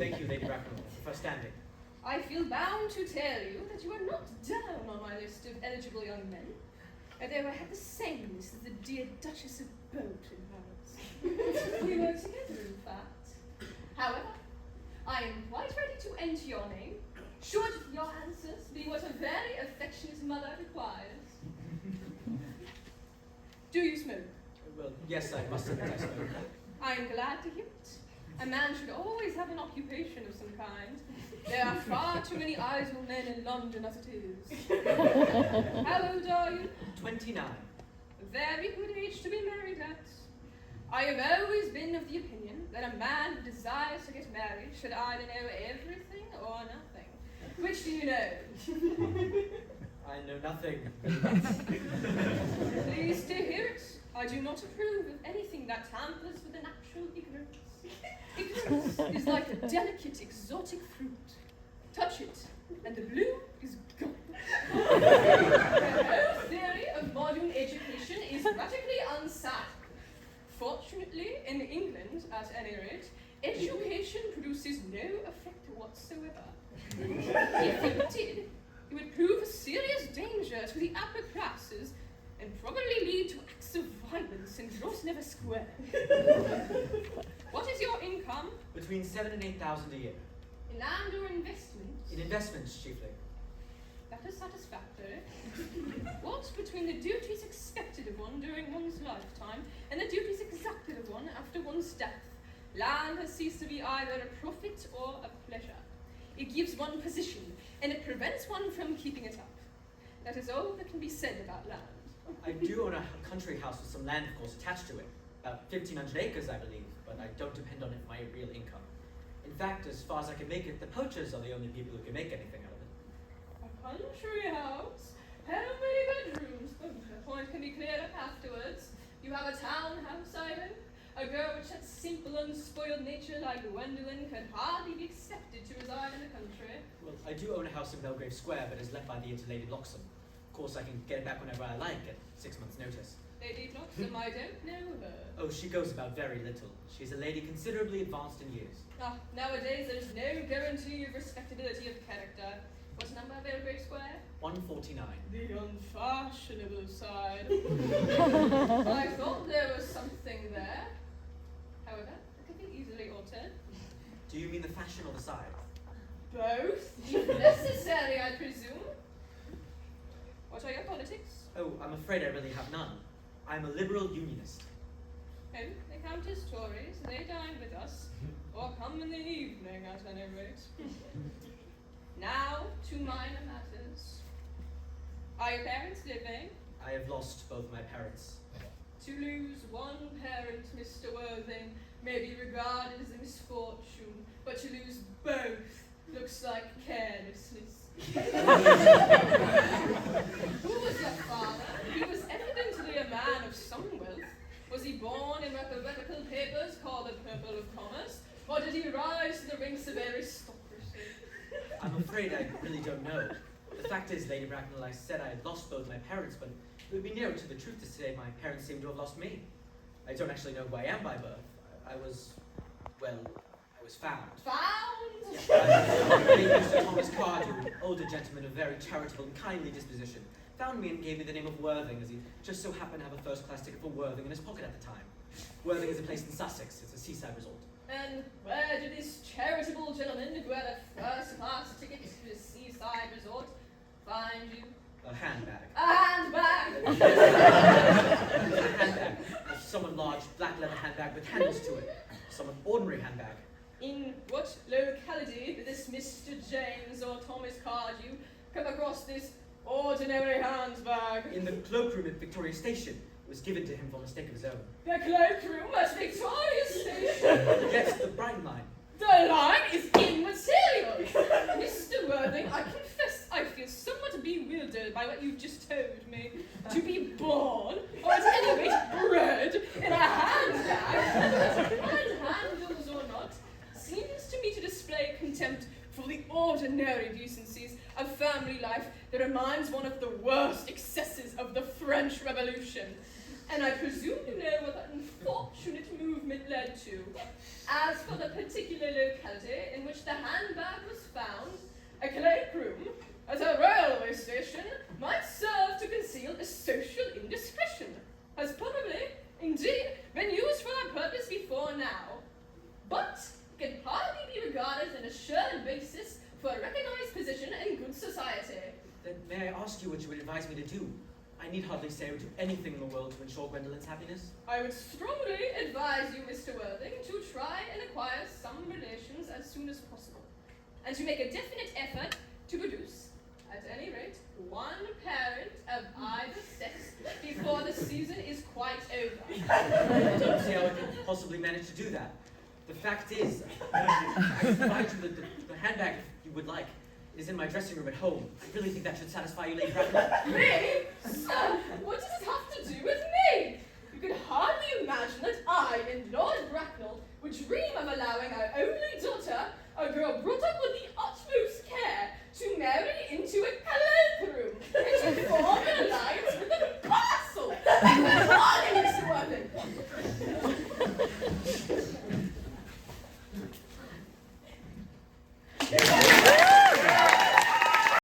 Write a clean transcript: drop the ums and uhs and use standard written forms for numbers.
Thank you, Lady Bracknell, for standing. I feel bound to tell you that you are not down on my list of eligible young men, although I have the same list as the dear Duchess of Bolton has. We work together, in fact. However, I am quite ready to enter your name, should your answers be what a very affectionate mother requires. Do you smoke? Well, yes, I must admit I smoke. I am glad to hear it. A man should always have an occupation of some kind. There are far too many idle men in London as it is. How old are you? 29. A very good age to be married at. I have always been of the opinion that a man who desires to get married should either know everything or nothing. Which do you know? I know nothing. Pleased to hear it. I do not approve of anything that tampers with the natural ignorance. Ignorance is like a delicate exotic fruit. Touch it, and the bloom is gone. The whole theory of modern education is radically unsound. Fortunately, in England, at any rate, education produces no effect whatsoever. If it did, it would prove a serious danger to the upper classes and probably lead to acts of violence in Grosvenor Square. What is your income? Between 7,000 and 8,000 a year. In land or investments? In investments, chiefly. That is satisfactory. What between the duties expected of one during one's lifetime and the duties exacted of one after one's death, land has ceased to be either a profit or a pleasure. It gives one position, and it prevents one from keeping it up. That is all that can be said about land. I do own a country house with some land, of course, attached to it. About 1,500 acres, I believe, but I don't depend on it for my real income. In fact, as far as I can make it, the poachers are the only people who can make anything out of it. A country house? How many bedrooms? Oh, the point can be cleared up afterwards. You have a townhouse, I hope? A girl with such simple, unspoiled nature like Gwendolyn could hardly be accepted to reside in the country. Well, I do own a house in Belgrave Square, but is let by the interlady Loxham. Of course, I can get it back whenever I like at 6 months' notice. Lady Loxham, I don't know her. Oh, she goes about very little. She's a lady considerably advanced in years. Ah, nowadays there is no guarantee of respectability of character. What number, Belgrave Square? 149. The unfashionable side. I thought there was something there. However, it could be easily altered. Do you mean the fashion or the side? Both, if necessary, I presume. What are your politics? Oh, I'm afraid I really have none. I'm a liberal unionist. Oh, they count as Tories. They dine with us, or come in the evening at any rate. Now to minor matters. Are your parents living? I have lost both my parents. To lose one parent, Mr. Worthing, may be regarded as a misfortune, but to lose both looks like carelessness. Who was your father? He was evidently a man of some wealth. Was he born in mathematical papers called the Purple of Commerce, or did he rise to the ranks of aristocracy? I'm afraid I really don't know. The fact is, Lady Bracknell, I said I had lost both my parents, but it would be nearer to the truth to say my parents seem to have lost me. I don't actually know who I am by birth. I was found. Found? Yes, Mr. Thomas Cardew, an older gentleman of very charitable and kindly disposition, found me and gave me the name of Worthing, as he just so happened to have a first-class ticket for Worthing in his pocket at the time. Worthing is a place in Sussex. It's a seaside resort. And where did this charitable gentleman who had a first-class ticket to a seaside resort find you? A handbag. A handbag! A handbag. A somewhat large black leather handbag with handles to it. Somewhat ordinary handbag. In what locality did this Mr. James or Thomas Cardew come across this ordinary handbag? In the cloakroom at Victoria Station. It was given to him for mistake of his own. The cloakroom at Victoria Station? Yes, the Brighton line. The line is immaterial! Mr. Worthing, I confess I feel somewhat bewildered by what you've just told me. To be born, or at any rate bred, in a handbag, and handles or not, seems to me to display contempt for the ordinary decencies of family life that reminds one of the worst excesses of the French Revolution. and I presume you know what that unfortunate movement led to. As for the particular locality in which the handbag was found, a cloakroom at a railway station might serve to conceal a social indiscretion, has probably, indeed, been used for that purpose before now. But it can hardly be regarded as an assured basis for a recognized position in good society. Then may I ask you what you would advise me to do? I need hardly say I would do anything in the world to ensure Gwendolyn's happiness. I would strongly advise you, Mr. Worthing, to try and acquire some relations as soon as possible, and to make a definite effort to produce, at any rate, one parent of either sex before the season is quite over. I don't see how I could possibly manage to do that. The fact is, I can provide you with the handbag if you would like. It is in my dressing room at home. I really think that should satisfy you, Lady Bracknell. Me? Sir, what does this have to do with me? You can hardly imagine that I, in Lord Bracknell, would dream of allowing our only daughter, a girl brought up with the utmost care, to marry into a cloakroom and to form an alliance with a parcel. You can hardly